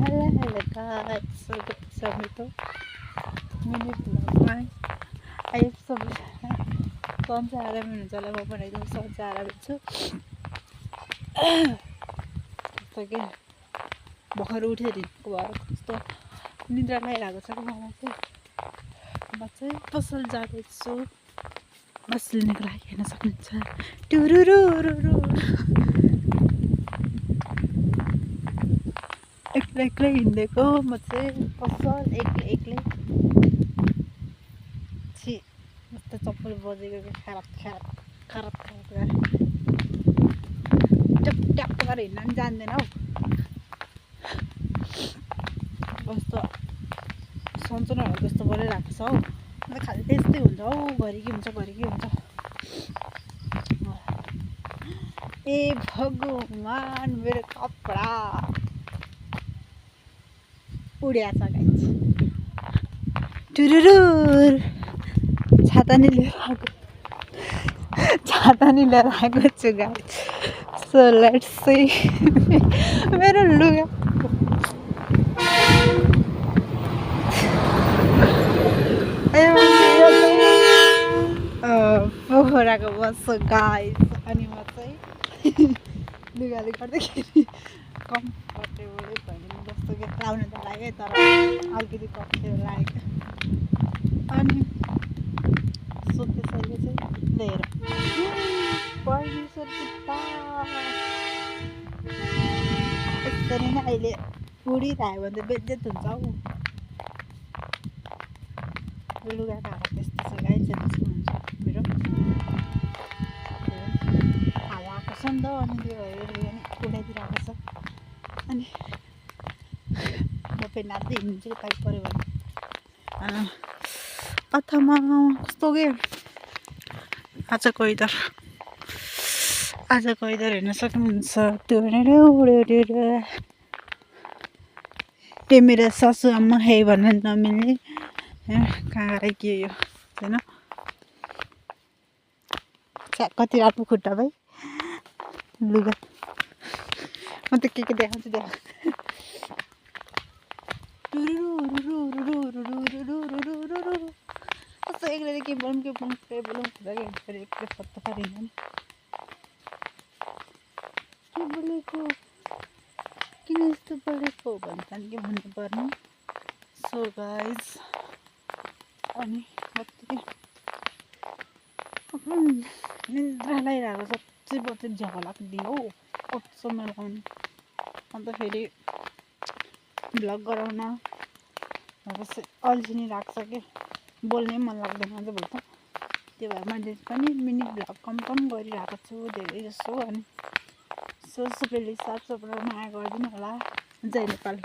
Hello guys, welcome to Samito mini vlog. I have some सन्चै हुनुहुन्छ होला म बनाइदिनु सन्चै आएर भन्छु जस्तो कि भर्खर उठेर दिनको भएर कस्तो निद्रा लागिरहेको छ कि मलाई चाहिँ म चाहिँ पसल जाँदैछु बस लिनको लागि हेर्न सक्नुहुन्छ टुरुरुरुरु एक्लै एक्लै हिँडेको म चाहिँ पसल एक्लै छि मस्तो चप्पल बजेको खराब ट्याप गरेर हिँड्न पनि जान्दैन हौ कस्तो सन्चनाहरू कस्तो गरिरहेको छ हौ अन्त खालि त्यस्तै हुन्छ हौ घरि के हुन्छ ए भगवान मेरो कपडा उड्या छ गाइस टुरुरुर छाता नि लिएर आएको छु गाइस सो लेट्स सी मेरो लुगा पोखराको बस्छु गाइस अनि म चाहिँ लुगाले गर्दाखेरि कम्फर्टेबलै भएन जस्तो कि लाउनु त लाग्यो तर अलिकति कम्फर्टेबल लाग्यो अनि सो त्यसैले चाहिँ लिएर परमेश्वर पुत्ता यसरी नै अहिले उडिरह्यो भने त बेज्जत हुन्छ हौ लुगाको हावा त्यस्तो छ गाइस त्यस्तो हुन्छ मेरो हावा आएको छ नि त अनि त्यो भएर उडाइदिरहेको छ अनि म फेरि नाच्दै हिँड्छु पाइप पऱ्यो भने अथवा कस्तो के आजको वेदर हेर्न सक्नुहुन्छ त्यो उड्यो त्यो मेरो ससुआमा हे भन्न नमिल्ने कहाँ गएर के यो होइन कति राम्रो खुट्टा भाइ लुगा म त के देखाउँछु कस्तो एक्लै के बोलाउँ खुट्टा के फेरि एक्लै फत्ता पारिँदैन के बोलेको किन यस्तो बोलेको भन्छ के भन्नुपर्ने सो गाइज अनि कति निद्रा लगाइरहेको सच्चै बच्चै झगलाको दियो हौ कस्तो मिलाउनु अन्त फेरि भ्लग गराउन अल्छी लाग्छ कि बोल्नै मन लाग्दैन अझ भन्छ त्यो भएर मैले पनि मिनी भ्लग कम गरिरहेको छु धेरै जसो अनि सो सबैले साथ सपोर्ट माया गरिदिनु होला जय नेपाल।